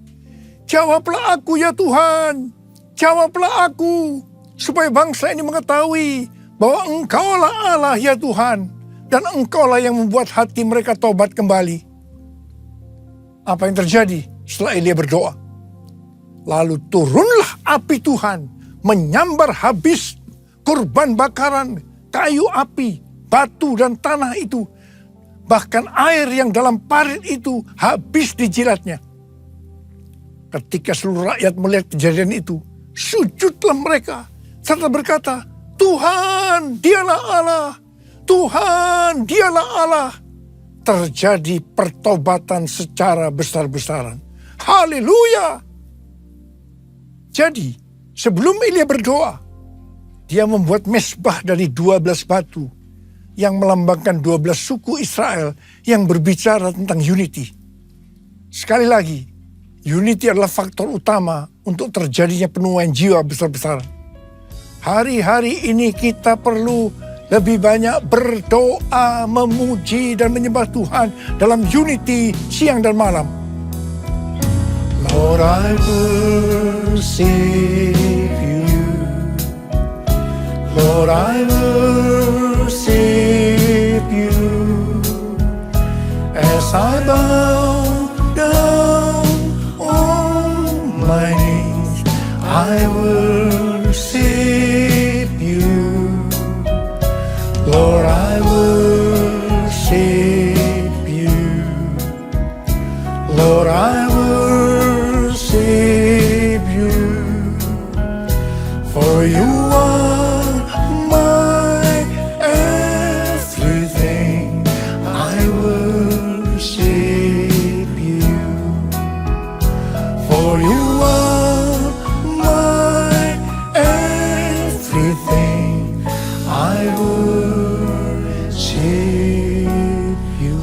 Jawablah aku ya Tuhan, jawablah aku, supaya bangsa ini mengetahui bahwa Engkaulah Allah ya Tuhan, dan Engkaulah yang membuat hati mereka tobat kembali. Apa yang terjadi setelah Elia berdoa? Lalu turunlah api Tuhan, menyambar habis kurban bakaran, kayu api, batu dan tanah itu. Bahkan air yang dalam parit itu habis dijilatnya. Ketika seluruh rakyat melihat kejadian itu, sujudlah mereka serta berkata, Tuhan, dialah Allah. Tuhan, dialah Allah. Terjadi pertobatan secara besar-besaran. Haleluya. Jadi, sebelum Elia berdoa, dia membuat mezbah dari 12 batu yang melambangkan 12 suku Israel yang berbicara tentang unity. Sekali lagi, unity adalah faktor utama untuk terjadinya penuaian jiwa besar-besaran. Hari-hari ini kita perlu lebih banyak berdoa, memuji dan menyembah Tuhan dalam unity siang dan malam. Lord, I worship you. Lord, I worship you. As I bow down on my knees, I worship you. Lord, I worship you. Lord, I worship you. For you are my everything. I worship you. For you are my everything. I worship you.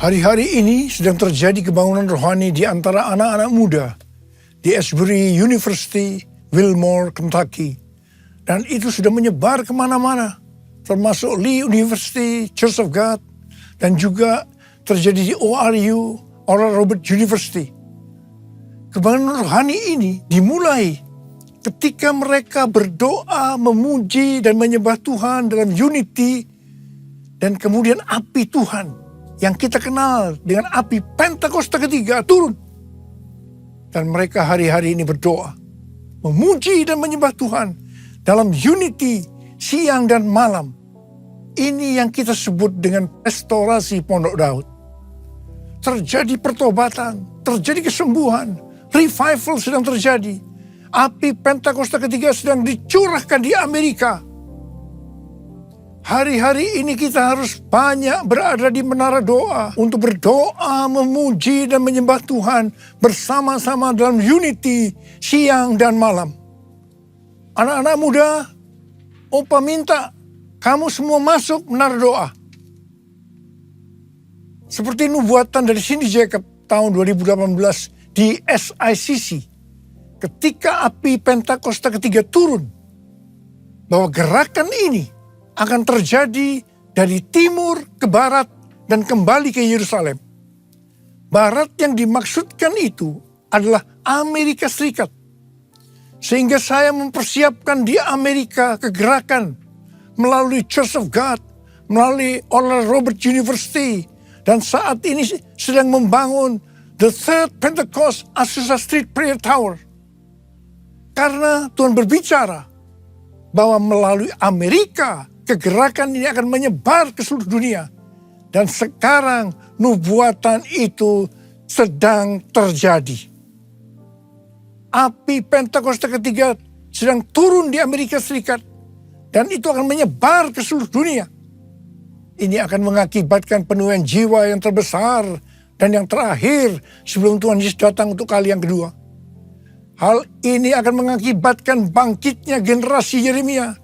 Hari-hari ini sedang terjadi kebangunan rohani di antara anak-anak muda di Asbury University, Wilmore, Kentucky. Dan itu sudah menyebar kemana-mana, termasuk Lee University, Church of God, dan juga terjadi di ORU, Oral Roberts University. Kebangunan rohani ini dimulai ketika mereka berdoa, memuji dan menyembah Tuhan dalam unity, dan kemudian api Tuhan yang kita kenal dengan api Pentakosta ketiga turun. Dan mereka hari-hari ini berdoa, memuji dan menyembah Tuhan dalam unity siang dan malam. Ini yang kita sebut dengan restorasi Pondok Daud. Terjadi pertobatan, terjadi kesembuhan, revival sedang terjadi. Api Pentakosta ketiga sedang dicurahkan di Amerika. Hari-hari ini kita harus banyak berada di menara doa untuk berdoa, memuji dan menyembah Tuhan bersama-sama dalam unity siang dan malam. Anak-anak muda, Opa minta kamu semua masuk menara doa. Seperti nubuatan dari Cindy Jacob tahun 2018 di SICC. Ketika api Pentakosta ketiga turun, bahwa gerakan ini akan terjadi dari timur ke barat dan kembali ke Yerusalem. Barat yang dimaksudkan itu adalah Amerika Serikat. Sehingga saya mempersiapkan di Amerika kegerakan melalui Church of God, melalui Oral Roberts University, dan saat ini sedang membangun The Third Pentecost Azusa Street Prayer Tower. Karena Tuhan berbicara bahwa melalui Amerika, kegerakan ini akan menyebar ke seluruh dunia. Dan sekarang nubuatan itu sedang terjadi. Api Pentakosta ketiga sedang turun di Amerika Serikat. Dan itu akan menyebar ke seluruh dunia. Ini akan mengakibatkan penuaian jiwa yang terbesar dan yang terakhir sebelum Tuhan Yesus datang untuk kali yang kedua. Hal ini akan mengakibatkan bangkitnya generasi Yeremia,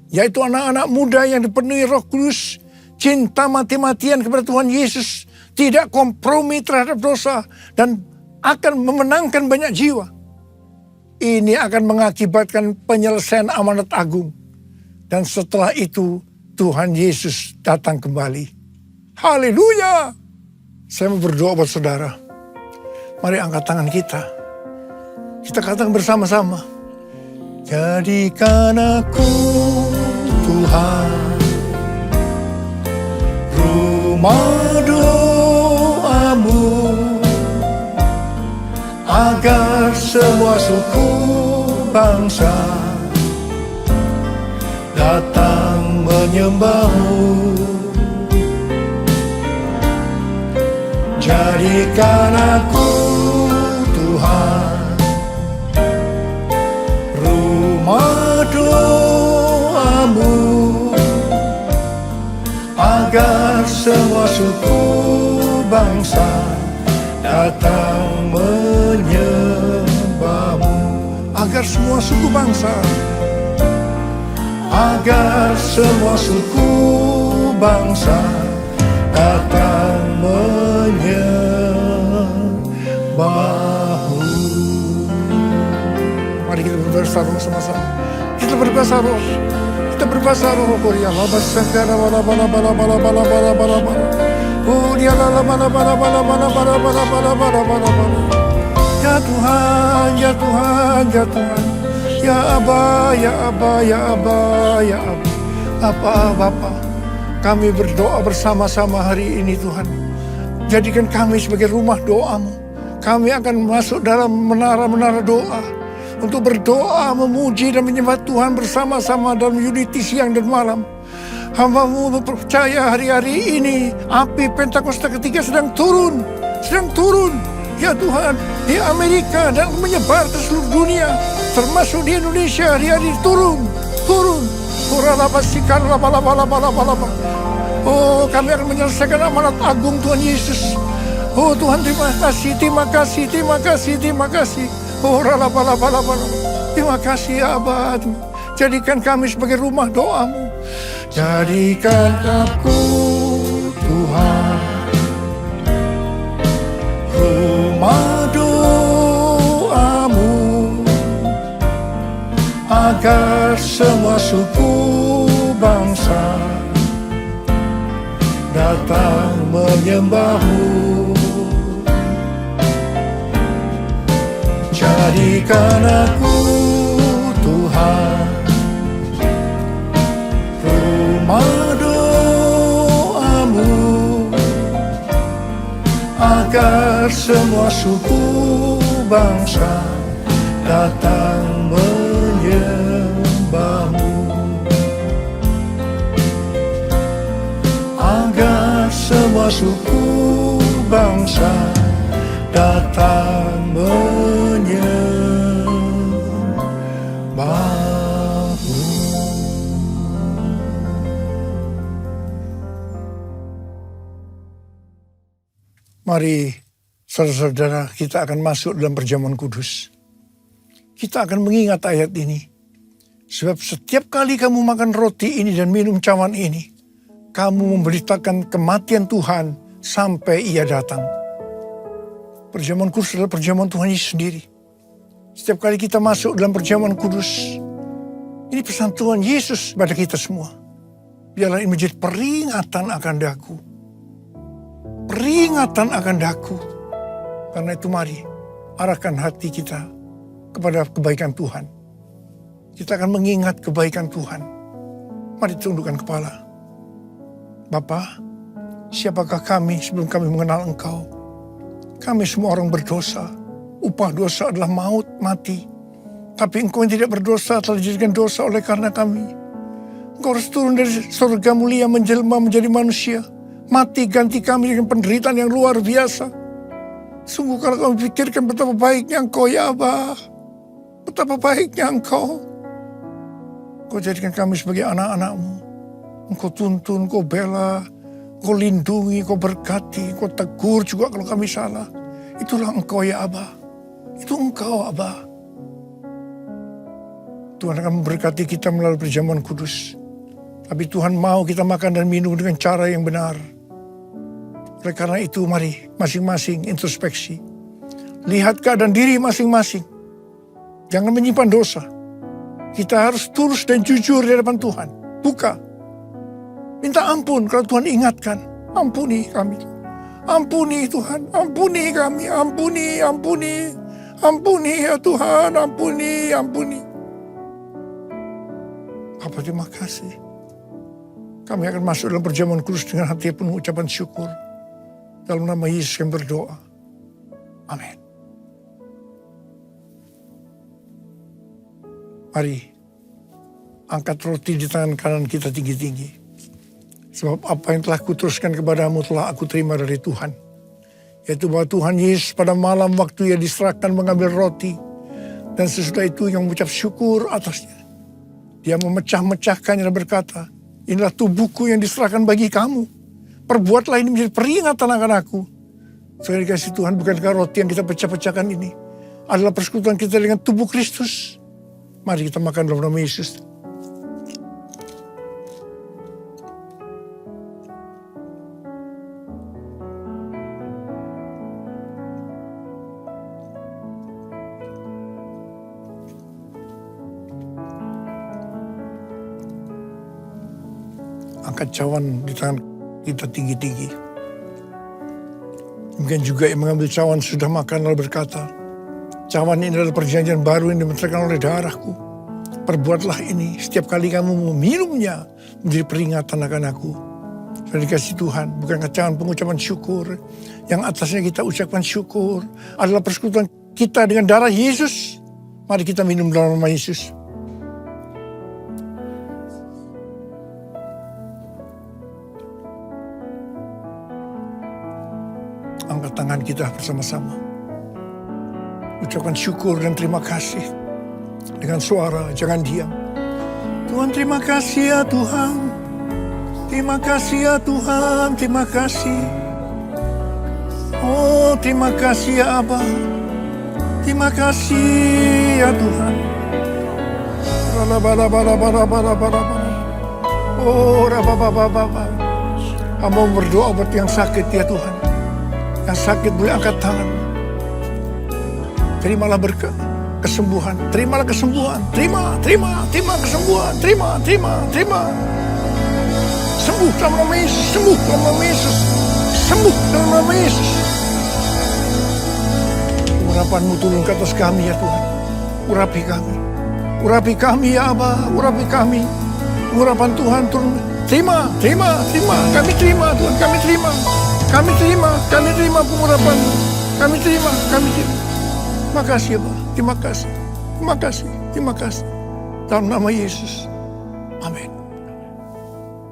yaitu anak-anak muda yang dipenuhi Roh Kudus, cinta mati-matian kepada Tuhan Yesus, tidak kompromi terhadap dosa, dan akan memenangkan banyak jiwa. Ini akan mengakibatkan penyelesaian amanat agung. Dan setelah itu, Tuhan Yesus datang kembali. Haleluya! Saya mau berdoa buat saudara. Mari angkat tangan kita. Kita katakan bersama-sama. Jadikan aku Tuhan rumah doamu, agar semua suku bangsa datang menyembahmu. Jadikan aku Tuhan rumah doamu, agar semua suku bangsa datang menyembahmu. Agar semua suku bangsa, agar semua suku bangsa datang menyembahmu. Mari kita berbahasa roh sama-sama. Kita berbahasa roh. Kita berbahasa roh. Korea laba sangkara bala bala bala bala bala bala bala bala. Korea lala bala bala bala bala bala bala bala bala bala bala. Ya Tuhan, ya Tuhan, ya Tuhan. Ya Aba, ya Aba, ya Aba, ya Aba. Bapa, kami berdoa bersama-sama hari ini Tuhan. Jadikan kami sebagai rumah doamu. Kami akan masuk dalam menara-menara doa untuk berdoa, memuji dan menyembah Tuhan bersama-sama dalam unity siang dan malam. Hamba-Mu percaya hari-hari ini api Pentakosta ketiga sedang turun. Ya Tuhan, di Amerika dan menyebar ke seluruh dunia, termasuk di Indonesia hari-hari turun. Oh, kami akan menyelesaikan amanat agung Tuhan Yesus. Oh Tuhan, terima kasih. Oh, terima kasih ya Abah. Jadikan kami sebagai rumah doamu. Jadikan aku Tuhan rumah doamu, agar semua suku bangsa datang menyembahmu. Jadikan aku Tuhan rumah doamu, agar semua suku bangsa datang menyembahmu. Agar semua suku bangsa datang menyembahmu. Mari saudara-saudara, kita akan masuk dalam perjamuan kudus. Kita akan mengingat ayat ini. Sebab setiap kali kamu makan roti ini dan minum cawan ini, kamu memberitakan kematian Tuhan sampai Ia datang. Perjamuan kudus adalah perjamuan Tuhan Yesus sendiri. Setiap kali kita masuk dalam perjamuan kudus, ini pesan Tuhan Yesus pada kita semua. Biarlah ini menjadi peringatan akan daku. Peringatan akan daku. Karena itu mari arahkan hati kita kepada kebaikan Tuhan. Kita akan mengingat kebaikan Tuhan. Mari tundukkan kepala. Bapa, siapakah kami sebelum kami mengenal Engkau? Kami semua orang berdosa. Upah dosa adalah maut, mati. Tapi Engkau yang tidak berdosa telah dijadikan dosa oleh karena kami. Engkau harus turun dari surga mulia menjelma menjadi manusia. Mati ganti kami dengan penderitaan yang luar biasa. Sungguh kalau kami pikirkan betapa baiknya Engkau ya Abah. Betapa baiknya Engkau. Engkau jadikan kami sebagai anak-anak-Mu. Engkau tuntun, Engkau bela, Engkau lindungi, Engkau berkati, Engkau tegur juga kalau kami salah. Itulah Engkau ya Abah. Itu Engkau Abah. Tuhan akan memberkati kita melalui perjamuan kudus. Tapi Tuhan mau kita makan dan minum dengan cara yang benar. Oleh karena itu mari masing-masing introspeksi. Lihat keadaan diri masing-masing. Jangan menyimpan dosa. Kita harus tulus dan jujur di hadapan Tuhan. Buka. Minta ampun kalau Tuhan ingatkan. Ampuni kami. Ampuni Tuhan. Ampuni kami. Ampuni. Ampuni ya Tuhan. Ampuni. Bapa, terima kasih. Kami akan masuk dalam perjamuan kudus dengan hati penuh ucapan syukur. Dalam nama Yesus kami berdoa. Amin. Mari, angkat roti di tangan kanan kita tinggi-tinggi. Sebab apa yang telah kuteruskan kepadamu telah aku terima dari Tuhan. Yaitu bahwa Tuhan Yesus pada malam waktu ia diserahkan mengambil roti. Dan sesudah itu yang mengucap syukur atasnya. Dia memecah-mecahkannya dan berkata, inilah tubuhku yang diserahkan bagi kamu. Perbuatlah ini menjadi peringatan akan aku. Sekali kasih Tuhan, bukankah roti yang kita pecah-pecahkan ini adalah persekutuan kita dengan tubuh Kristus? Mari kita makan dalam nama Yesus. Angkat cawan di tangan kita tinggi-tinggi. Mungkin juga yang mengambil cawan sudah makan lalu berkata, cawan ini adalah perjanjian baru yang dibenarkan oleh darahku. Perbuatlah ini setiap kali kamu meminumnya menjadi peringatan akan aku. Sudah dikasih Tuhan, bukan cawan pengucapan syukur. Yang atasnya kita ucapkan syukur adalah persekutuan kita dengan darah Yesus. Mari kita minum dalam nama Yesus. Angkat tangan kita bersama-sama. Ucapkan syukur dan terima kasih. Dengan suara, jangan diam. Tuhan, terima kasih ya Tuhan. Terima kasih ya Tuhan, terima kasih. Oh, terima kasih ya Abba. Terima kasih ya Tuhan. Oh, hamba berdoa buat yang sakit ya Tuhan. Yang sakit boleh angkat tangan. Terimalah berkat, kesembuhan. Terimalah kesembuhan. Terima kesembuhan. Terima. Sembuh dalam nama Yesus. Sembuh dalam nama Yesus. Sembuh dalam nama Yesus. Urapan-Mu turun ke atas kami ya Tuhan. Urapi kami. Urapi kami ya Abba. Urapi kami. Urapan Tuhan turun. Terima. Kami terima Tuhan. Kami terima pengurapan-Mu. Kami terima. Makasih ya Pak. Terima kasih. Dalam nama Yesus. Amin.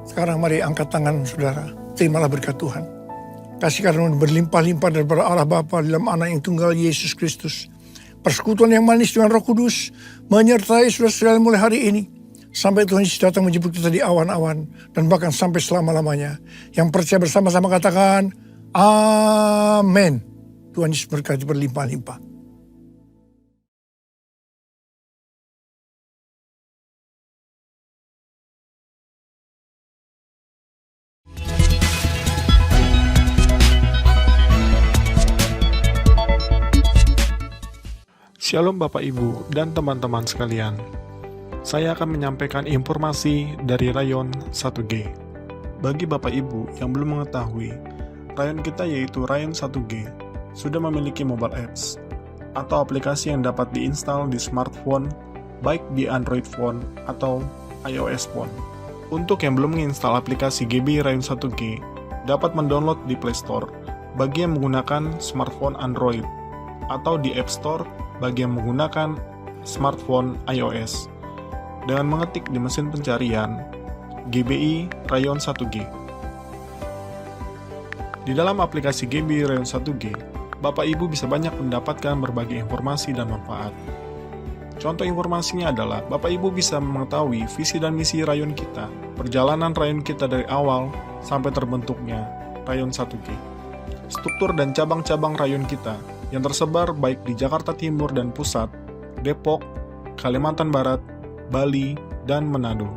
Sekarang mari angkat tangan saudara. Terimalah berkat Tuhan. Kasih karunia berlimpah-limpah daripada Allah Bapa dalam Anak yang tunggal Yesus Kristus. Persekutuan yang manis dengan Roh Kudus menyertai saudara sekalian mulai hari ini. Sampai Tuhan Yesus datang menjemput kita di awan-awan. Dan bahkan sampai selama-lamanya. Yang percaya bersama-sama katakan, amin. Tuhan Yesus berkati berlimpah-limpah. Shalom Bapak Ibu dan teman-teman sekalian. Saya akan menyampaikan informasi dari Rayon 1G. Bagi Bapak Ibu yang belum mengetahui, Rayon kita yaitu Rayon 1G sudah memiliki mobile apps atau aplikasi yang dapat diinstal di smartphone, baik di Android phone atau iOS phone. Untuk yang belum menginstal aplikasi GB Rayon 1G, dapat mendownload di Play Store bagi yang menggunakan smartphone Android atau di App Store bagi yang menggunakan smartphone iOS dengan mengetik di mesin pencarian GBI Rayon 1G. Di dalam aplikasi GBI Rayon 1G, Bapak Ibu bisa banyak mendapatkan berbagai informasi dan manfaat. Contoh informasinya adalah Bapak Ibu bisa mengetahui visi dan misi Rayon kita, perjalanan Rayon kita dari awal sampai terbentuknya Rayon 1G, struktur dan cabang-cabang Rayon kita yang tersebar baik di Jakarta Timur dan Pusat, Depok, Kalimantan Barat, Bali, dan Manado.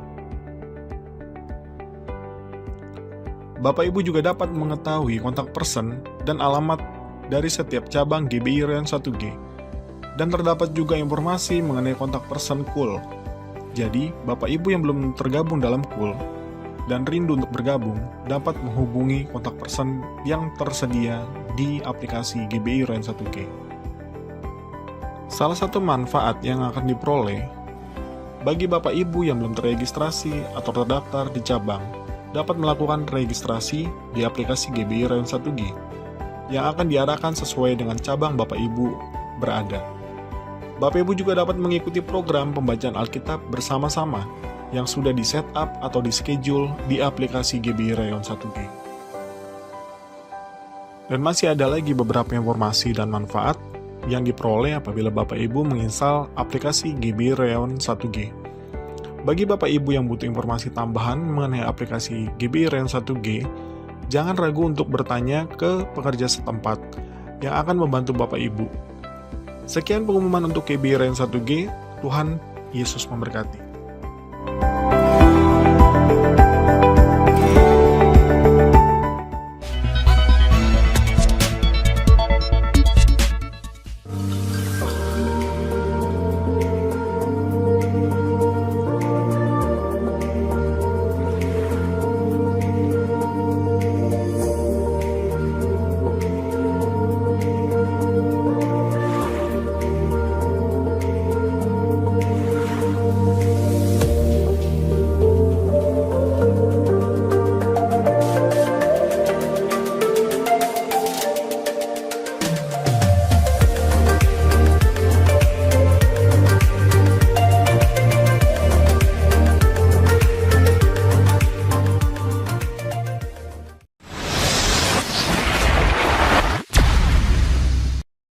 Bapak Ibu juga dapat mengetahui kontak person dan alamat dari setiap cabang GBI Rayon 1G. Dan terdapat juga informasi mengenai kontak person KUL. Jadi, Bapak Ibu yang belum tergabung dalam KUL dan rindu untuk bergabung, dapat menghubungi kontak person yang tersedia di aplikasi GBI Rayon 1G. Salah satu manfaat yang akan diperoleh, Bagi Bapak Ibu yang belum terregistrasi atau terdaftar di cabang, dapat melakukan registrasi di aplikasi GBI Rayon 1G yang akan diarahkan sesuai dengan cabang Bapak Ibu berada. Bapak Ibu juga dapat mengikuti program pembacaan Alkitab bersama-sama yang sudah di setup atau di schedule di aplikasi GBI Rayon 1G. Dan masih ada lagi beberapa informasi dan manfaat yang diperoleh apabila Bapak Ibu menginstal aplikasi GBI Rayon 1G. Bagi Bapak Ibu yang butuh informasi tambahan mengenai aplikasi GBI Rayon 1G, jangan ragu untuk bertanya ke pekerja setempat yang akan membantu Bapak Ibu. Sekian pengumuman untuk GBI Rayon 1G. Tuhan Yesus memberkati.